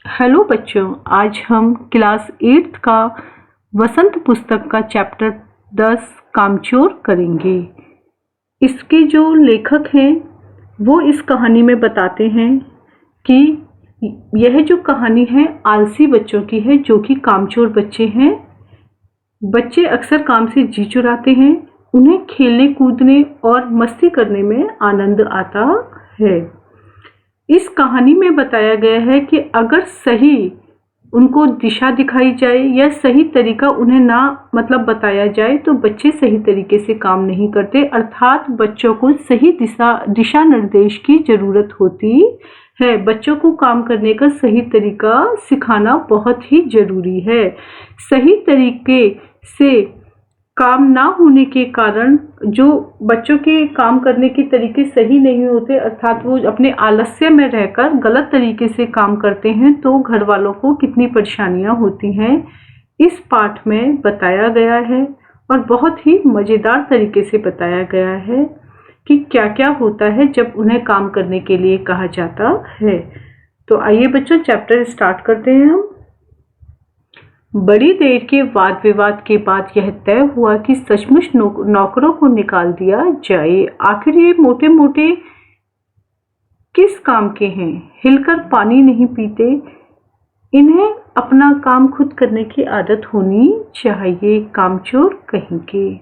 Hello बच्चों, आज हम क्लास 8 का वसंत पुस्तक का चैप्टर 10 कामचोर करेंगे। इसके जो लेखक हैं वो इस कहानी में बताते हैं कि यह जो कहानी है आलसी बच्चों की है, जो कि कामचोर बच्चे हैं। बच्चे अक्सर काम से जी चुराते हैं, उन्हें खेलने कूदने और मस्ती करने में आनंद आता है। इस कहानी में बताया गया है कि अगर सही उनको दिशा दिखाई जाए या सही तरीका उन्हें ना बताया जाए तो बच्चे सही तरीके से काम नहीं करते, अर्थात बच्चों को सही दिशा निर्देश की जरूरत होती है। बच्चों को काम करने का सही तरीका सिखाना बहुत ही जरूरी है। सही तरीके से काम ना होने के कारण जो बच्चों के काम करने के तरीके सही नहीं होते, अर्थात वो अपने आलस्य में रहकर गलत तरीके से काम करते हैं, तो घर वालों को कितनी परेशानियां होती हैं इस पाठ में बताया गया है। और बहुत ही मज़ेदार तरीके से बताया गया है कि क्या क्या होता है जब उन्हें काम करने के लिए कहा जाता है। तो आइए बच्चों, चैप्टर स्टार्ट करते हैं हम। बड़ी देर के वाद विवाद के बाद यह तय हुआ कि सचमुच नौकरों को निकाल दिया जाए। आखिर ये मोटे मोटे किस काम के हैं? हिलकर पानी नहीं पीते, इन्हें अपना काम खुद करने की आदत होनी चाहिए। कामचोर कहीं के।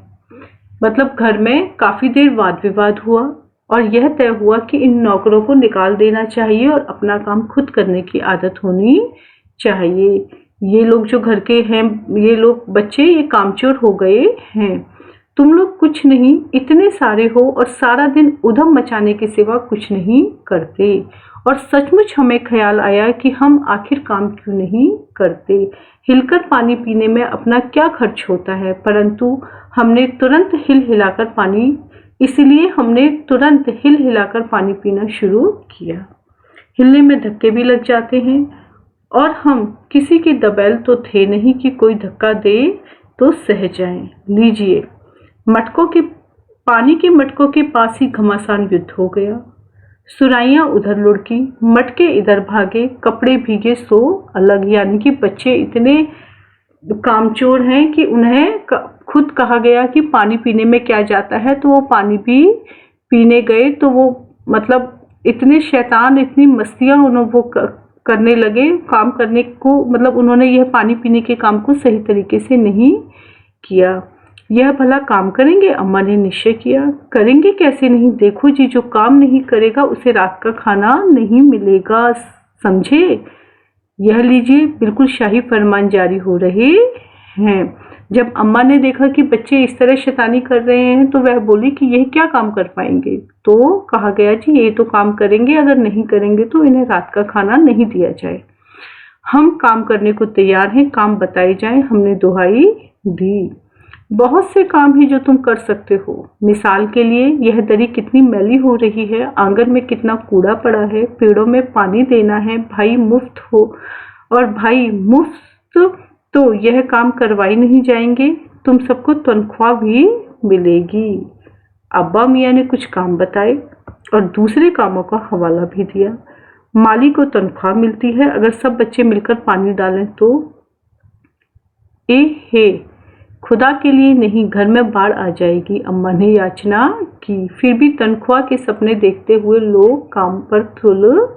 घर में काफी देर वाद विवाद हुआ और यह तय हुआ कि इन नौकरों को निकाल देना चाहिए और अपना काम खुद करने की आदत होनी चाहिए। ये लोग जो घर के हैं, ये लोग बच्चे, ये कामचोर हो गए हैं। तुम लोग कुछ नहीं, इतने सारे हो और सारा दिन उधम मचाने के सिवा कुछ नहीं करते। और सचमुच हमें ख्याल आया कि हम आखिर काम क्यों नहीं करते। हिलकर पानी पीने में अपना क्या खर्च होता है, परंतु हमने तुरंत हिल हिलाकर पानी पीना शुरू किया। हिलने में धक्के भी लग जाते हैं और हम किसी के दबैल तो थे नहीं कि कोई धक्का दे तो सह जाएं। लीजिए, पानी के मटकों के पास ही घमासान युद्ध हो गया। सुराइयां उधर लुढ़की, मटके इधर भागे, कपड़े भीगे सो अलग। यानी कि बच्चे इतने कामचोर हैं कि उन्हें खुद कहा गया कि पानी पीने में क्या जाता है, तो वो पानी भी पीने गए। तो वो इतने शैतान, इतनी मस्तियां वो करने लगे काम करने को। उन्होंने यह पानी पीने के काम को सही तरीके से नहीं किया। यह भला काम करेंगे? अम्मा ने निश्चय किया। करेंगे कैसे नहीं? देखो जी, जो काम नहीं करेगा उसे रात का खाना नहीं मिलेगा, समझे? यह लीजिए, बिल्कुल शाही फरमान जारी हो रहे हैं। जब अम्मा ने देखा कि बच्चे इस तरह शैतानी कर रहे हैं तो वह बोली कि यह क्या काम कर पाएंगे। तो कहा गया जी, ये तो काम करेंगे, अगर नहीं करेंगे तो इन्हें रात का खाना नहीं दिया जाए। हम काम करने को तैयार हैं, काम बताए जाएं, हमने दुहाई दी। बहुत से काम है जो तुम कर सकते हो। मिसाल के लिए, यह दरी कितनी मैली हो रही है, आंगन में कितना कूड़ा पड़ा है, पेड़ों में पानी देना है। भाई मुफ्त तो यह काम करवाई नहीं जाएंगे, तुम सबको तनख्वाह भी मिलेगी। अब्बा मियाँ ने कुछ काम बताए और दूसरे कामों का हवाला भी दिया। माली को तनख्वाह मिलती है अगर सब बच्चे मिलकर पानी डालें तो। हे खुदा के लिए नहीं, घर में बाढ़ आ जाएगी, अम्मा ने याचना की। फिर भी तनख्वाह के सपने देखते हुए लोग काम पर तुल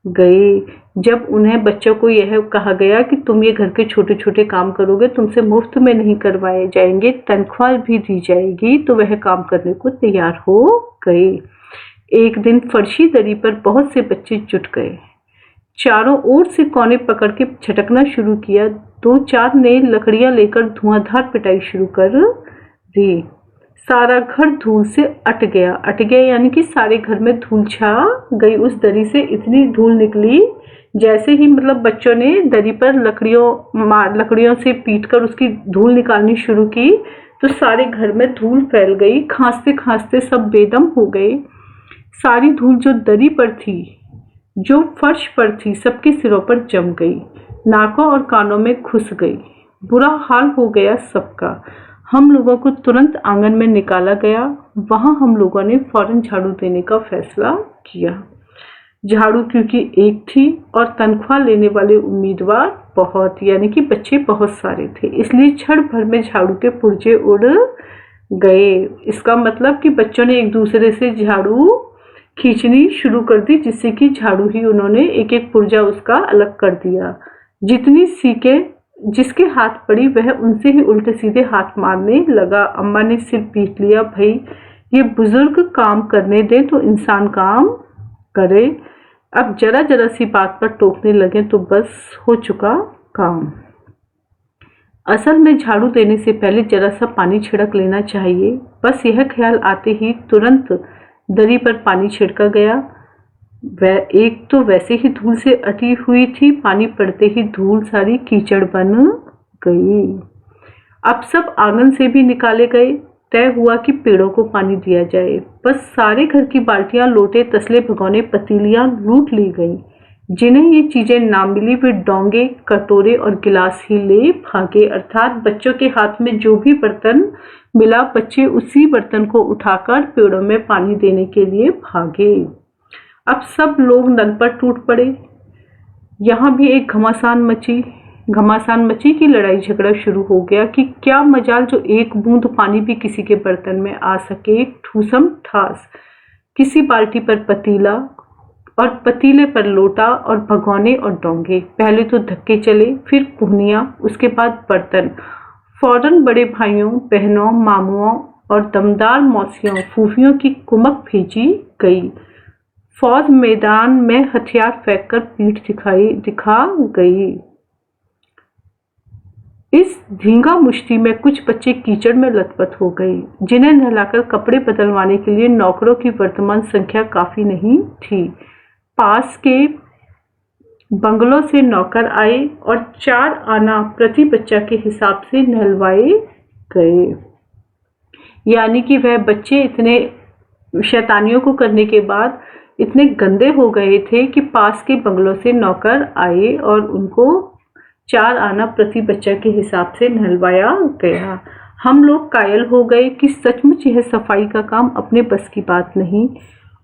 गए। जब उन्हें बच्चों को यह कहा गया कि तुम ये घर के छोटे छोटे काम करोगे, तुमसे मुफ्त में नहीं करवाए जाएंगे, तनख्वाह भी दी जाएगी, तो वह काम करने को तैयार हो गए। एक दिन फर्शी दरी पर बहुत से बच्चे जुट गए। चारों ओर से कोने पकड़ के झटकना शुरू किया। 2-4 ने लकड़ियां लेकर धुआंधार पिटाई शुरू कर दी। सारा घर धूल से अट गया यानी कि सारे घर में धूल छा गई। उस दरी से इतनी धूल निकली, जैसे ही बच्चों ने दरी पर लकड़ियों से पीटकर उसकी धूल निकालनी शुरू की तो सारे घर में धूल फैल गई। खांसते खांसते सब बेदम हो गए। सारी धूल जो दरी पर थी, जो फर्श पर थी, सबके सिरों पर जम गई, नाकों और कानों में घुस गई। बुरा हाल हो गया सबका। हम लोगों को तुरंत आंगन में निकाला गया। वहां हम लोगों ने फौरन झाड़ू देने का फैसला किया। झाड़ू क्योंकि एक थी और तनख्वाह लेने वाले उम्मीदवार बहुत, यानी कि बच्चे बहुत सारे थे, इसलिए क्षण भर में झाड़ू के पुर्जे उड़ गए। इसका मतलब कि बच्चों ने एक दूसरे से झाड़ू खींचनी शुरू कर दी, जिससे कि झाड़ू ही उन्होंने एक एक पुर्जा उसका अलग कर दिया। जितनी सीखे जिसके हाथ पड़ी वह उनसे ही उल्टे सीधे हाथ मारने लगा। अम्मा ने सिर पीट लिया, भाई ये बुजुर्ग काम करने दे तो इंसान काम करे, अब जरा जरा सी बात पर टोकने लगे तो बस हो चुका काम। असल में झाड़ू देने से पहले जरा सा पानी छिड़क लेना चाहिए। बस यह ख्याल आते ही तुरंत दरी पर पानी छिड़का गया। वह एक तो वैसे ही धूल से अटी हुई थी, पानी पड़ते ही धूल सारी कीचड़ बन गई। अब सब आंगन से भी निकाले गए। तय हुआ कि पेड़ों को पानी दिया जाए। बस सारे घर की बाल्टियां, लोटे, तसले, भगोने, पतीलियां लूट ली गई। जिन्हें ये चीजें ना मिली वे डोंगे, कटोरे और गिलास ही ले भागे, अर्थात बच्चों के हाथ में जो भी बर्तन मिला बच्चे उसी बर्तन को उठाकर पेड़ों में पानी देने के लिए भागे। अब सब लोग नल पर टूट पड़े। यहाँ भी एक घमासान मची की लड़ाई झगड़ा शुरू हो गया कि क्या मजाल जो एक बूंद पानी भी किसी के बर्तन में आ सके। ठूसम ठास, किसी बाल्टी पर पतीला और पतीले पर लोटा और भगोने और डोंगे। पहले तो धक्के चले, फिर कुहनियां, उसके बाद बर्तन। फौरन बड़े भाइयों, बहनों, मामुओं और दमदार मौसियों, फूफियों की कुमक भेजी गई। फौज मैदान में हथियार फेंककर पीठ दिखा गई। इस धींगा मुश्ती में कुछ बच्चे कीचड़ में लथपथ हो गए, जिन्हें नहलाकर कपड़े बदलवाने के लिए नौकरों की वर्तमान संख्या काफी नहीं थी। पास के बंगलों से नौकर आए और 4 आना प्रति बच्चा के हिसाब से नहलवाए गए। यानी कि वह बच्चे इतने शैतानियों को करने के बाद इतने गंदे हो गए थे कि पास के बंगलों से नौकर आए और उनको 4 आना प्रति बच्चा के हिसाब से नहलवाया गया। हम लोग कायल हो गए कि सचमुच यह सफाई का काम अपने बस की बात नहीं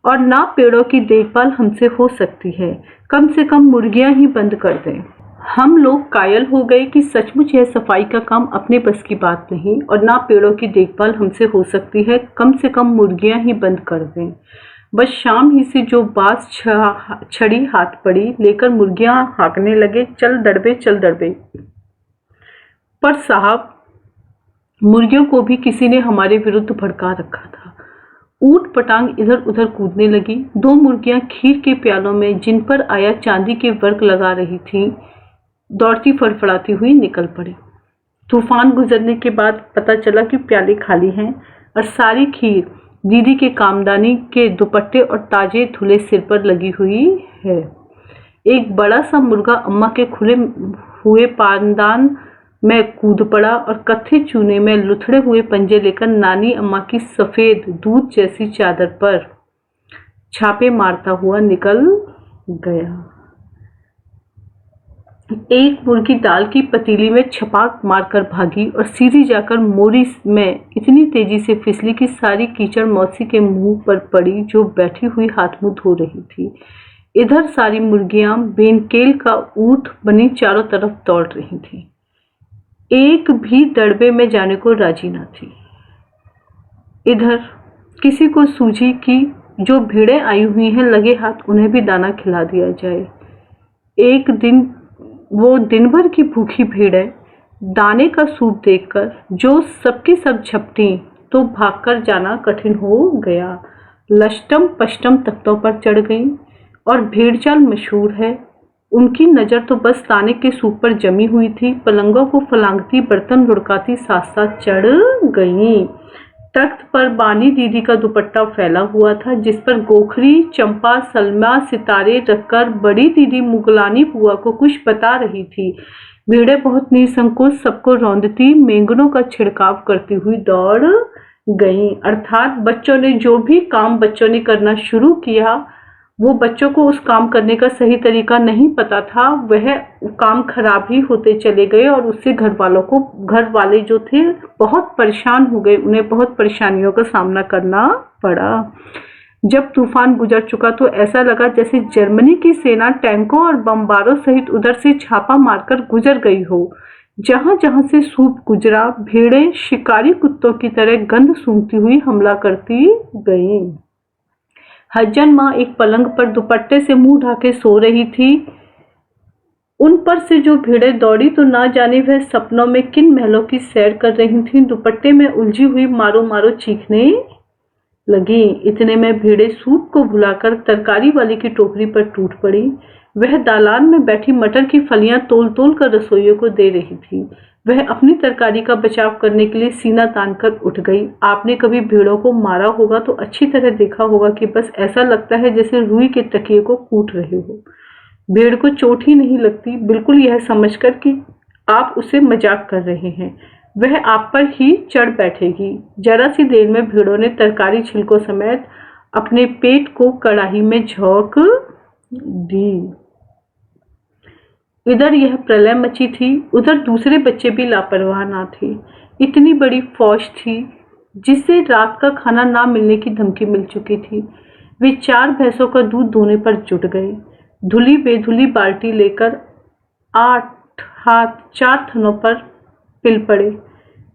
और ना पेड़ों की देखभाल हमसे हो सकती है। कम से कम मुर्गियां ही बंद कर दें। हम लोग कायल हो गए कि सचमुच यह सफाई का काम अपने बस की बात नहीं और ना पेड़ों की देखभाल हमसे हो सकती है। कम से कम मुर्गियां ही बंद कर दें। बस शाम ही से जो बास छड़ी हाथ पड़ी लेकर मुर्गियां हाँकने लगे, चल दड़बे। पर साहब, मुर्गियों को भी किसी ने हमारे विरुद्ध भड़का रखा था। ऊट पटांग इधर उधर कूदने लगी। 2 मुर्गियां खीर के प्यालों में जिन पर आया चांदी के वर्क लगा रही थी, दौड़ती फड़फड़ाती हुई निकल पड़ी। तूफान गुजरने के बाद पता चला कि प्याले खाली हैं और सारी खीर दीदी के कामदानी के दुपट्टे और ताजे धुले सिर पर लगी हुई है। एक बड़ा सा मुर्गा अम्मा के खुले हुए पानदान में कूद पड़ा और कत्थे चूने में लुथड़े हुए पंजे लेकर नानी अम्मा की सफेद दूध जैसी चादर पर छापे मारता हुआ निकल गया। एक मुर्गी दाल की पतीली में छपाक मारकर भागी और सीधी जाकर मोरी में इतनी तेजी से फिसली कि सारी कीचड़ मौसी के मुंह पर पड़ी, जो बैठी हुई हाथ मुंह धो रही थी। इधर सारी मुर्गियां बेनकेल का ऊंट बनी चारों तरफ दौड़ रही थी। एक भी दड़बे में जाने को राजी न थी। इधर किसी को सूझी कि जो भीड़ें आई हुई हैं लगे हाथ उन्हें भी दाना खिला दिया जाए। एक दिन वो दिन भर की भूखी भीड़ें दाने का सूप देखकर जो सबकी सब झपटी तो भागकर जाना कठिन हो गया। लष्टम पष्टम तख्तों पर चढ़ गई और भेड़चाल मशहूर है। उनकी नजर तो बस दाने के सूप पर जमी हुई थी। पलंगों को फलांगती, बर्तन लुढ़काती साथ साथ चढ़ गई। तख्त पर बानी दीदी का दुपट्टा फैला हुआ था, जिस पर गोखरी, चंपा, सलमा, सितारे रखकर बड़ी दीदी मुगलानी बुआ को कुछ बता रही थी। भीड़ें बहुत निसंकोच सबको रौंदती मेंगनों का छिड़काव करती हुई दौड़ गईं। अर्थात बच्चों ने जो भी काम बच्चों ने करना शुरू किया, वो बच्चों को उस काम करने का सही तरीका नहीं पता था। वह काम खराब ही होते चले गए और उससे घर वाले जो थे बहुत परेशान हो गए। उन्हें बहुत परेशानियों का सामना करना पड़ा। जब तूफान गुजर चुका तो ऐसा लगा जैसे जर्मनी की सेना टैंकों और बमबारों सहित उधर से छापा मारकर गुजर गई हो। जहां जहां से सूप गुजरा, भेड़ें शिकारी कुत्तों की तरह गंध सूंघती हुई हमला करती गईं। हज्जन माँ एक पलंग पर दुपट्टे से मुंह ढाके सो रही थी। उन पर से जो भेड़ें दौड़ी तो ना जाने वह सपनों में किन महलों की सैर कर रही थीं। दुपट्टे में उलझी हुई मारो मारो चीखने लगी। इतने में भेड़ें सूप को भुलाकर तरकारी वाली की टोकरी पर टूट पड़ी। वह दालान में बैठी मटर की फलियां तोल तोल कर रसोइयों को दे रही थी। वह अपनी तरकारी का बचाव करने के लिए सीना तानकर उठ गई। आपने कभी भेड़ों को मारा होगा तो अच्छी तरह देखा होगा कि बस ऐसा लगता है जैसे रुई के तकिए को कूट रहे हो। भेड़ को चोट ही नहीं लगती, बिल्कुल यह समझकर कि आप उसे मजाक कर रहे हैं। वह आप पर ही चढ़ बैठेगी। जरा सी देर में भेड़ों ने तरकारी छिलकों समेत अपने पेट को कड़ाही में झोंक दी। इधर यह प्रलय मची थी, उधर दूसरे बच्चे भी लापरवाह ना थे। इतनी बड़ी फौज थी जिसे रात का खाना ना मिलने की धमकी मिल चुकी थी। वे 4 भैंसों का दूध दोने पर जुट गए। धुली बेधुली बाल्टी लेकर 8 हाथ 4 थनों पर पिल पड़े।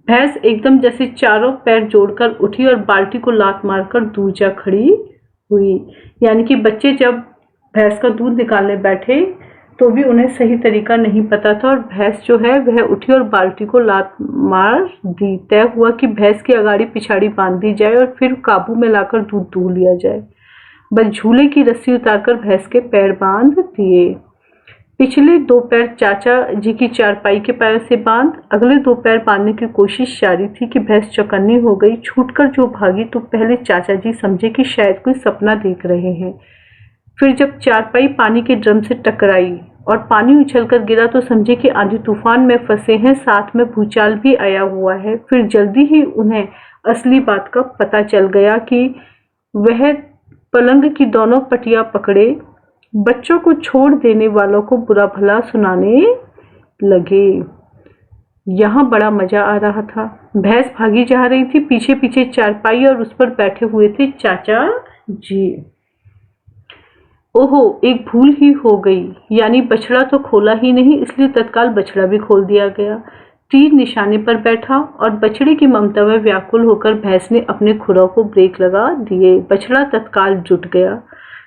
भैंस एकदम जैसे चारों पैर जोड़कर उठी और बाल्टी को लात मारकर दूर जा खड़ी हुई। यानी कि बच्चे जब भैंस का दूध निकालने बैठे तो भी उन्हें सही तरीका नहीं पता था और भैंस जो है वह उठी और बाल्टी को लात मार दी। तय हुआ कि भैंस की अगाड़ी पिछाड़ी बांध दी जाए और फिर काबू में लाकर दूध दूह लिया जाए। बस झूले की रस्सी उतारकर भैंस के पैर बांध दिए। पिछले 2 पैर चाचा जी की चारपाई के पैर से बांध, अगले 2 पैर बांधने की कोशिश जारी थी कि भैंस चौकन्नी हो गई। छूटकर जो भागी तो पहले चाचा जी समझे कि शायद कोई सपना देख रहे हैं। फिर जब चारपाई पानी के ड्रम से टकराई और पानी उछलकर गिरा तो समझे कि आंधी तूफान में फंसे हैं, साथ में भूचाल भी आया हुआ है। फिर जल्दी ही उन्हें असली बात का पता चल गया कि वह पलंग की दोनों पटिया पकड़े बच्चों को छोड़ देने वालों को बुरा भला सुनाने लगे। यहाँ बड़ा मजा आ रहा था। भैंस भागी जा रही थी, पीछे पीछे चारपाई और उस पर बैठे हुए थे चाचा जी। ओहो, एक भूल ही हो गई, यानी बछड़ा तो खोला ही नहीं, इसलिए तत्काल बछड़ा भी खोल दिया गया। तीर निशाने पर बैठा और बछड़े की ममता में व्याकुल होकर भैंस ने अपने खुरों को ब्रेक लगा दिए। बछड़ा तत्काल जुट गया।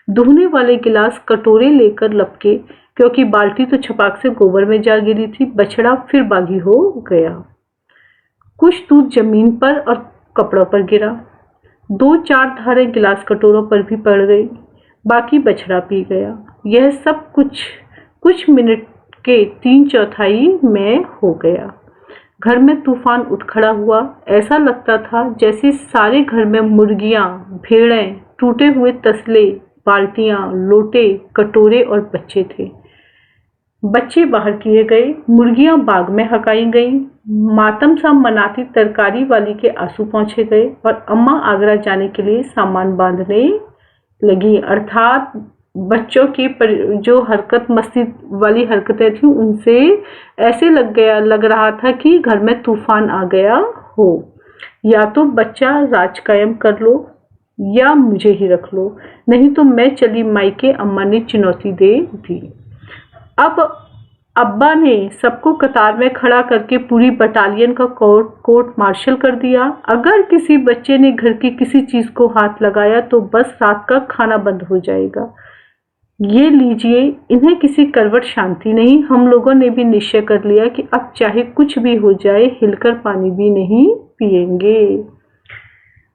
दूहने वाले गिलास कटोरे लेकर लपके, क्योंकि बाल्टी तो छपाक से गोबर में जा गिरी थी। बछड़ा फिर बागी हो गया। कुछ दूध जमीन पर और कपड़ों पर गिरा। 2-4 धारें गिलास कटोरों पर भी पड़ गई। बाकी बछड़ा पी गया। यह सब कुछ मिनट के 3/4 में हो गया। घर में तूफान उठ खड़ा हुआ। ऐसा लगता था जैसे सारे घर में मुर्गियां, भेड़ें, टूटे हुए तसले, बाल्टियां, लोटे, कटोरे और बच्चे थे। बच्चे बाहर किए गए, मुर्गियां बाग में हकाई गईं, मातम सा मनाती तरकारी वाली के आंसू पहुंचे गए और अम्मा आगरा जाने के लिए सामान बांधने लगी। अर्थात बच्चों की जो मस्ती वाली हरकतें थी उनसे ऐसे लग रहा था कि घर में तूफान आ गया हो। या तो बच्चा राज कायम कर लो या मुझे ही रख लो, नहीं तो मैं चली मायके, अम्मा ने चुनौती दे दी। अब अब्बा ने सबको कतार में खड़ा करके पूरी बटालियन का कोर्ट मार्शल कर दिया। अगर किसी बच्चे ने घर की किसी चीज को हाथ लगाया तो बस रात का खाना बंद हो जाएगा। ये लीजिए, इन्हें किसी करवट शांति नहीं। हम लोगों ने भी निश्चय कर लिया कि अब चाहे कुछ भी हो जाए, हिलकर पानी भी नहीं पिएंगे।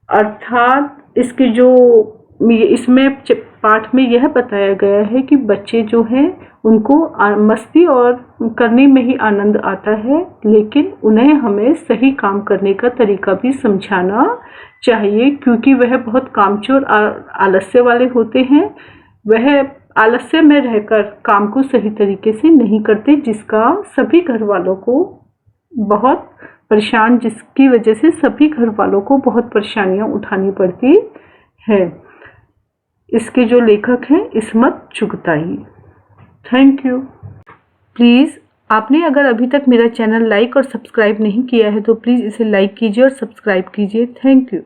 अर्थात इसमें पाठ में यह बताया गया है कि बच्चे जो हैं उनको मस्ती और करने में ही आनंद आता है, लेकिन उन्हें हमें सही काम करने का तरीका भी समझाना चाहिए, क्योंकि वह बहुत कामचोर और आलस्य वाले होते हैं। वह आलस्य में रहकर काम को सही तरीके से नहीं करते, जिसका सभी घर वालों को बहुत जिसकी वजह से सभी घर वालों को बहुत परेशानियां उठानी पड़ती है। इसके जो लेखक हैं Ismat Chughtai. Thank you. Please आपने अगर अभी तक मेरा चैनल लाइक और सब्सक्राइब नहीं किया है तो प्लीज़ इसे लाइक कीजिए और सब्सक्राइब कीजिए। Thank you.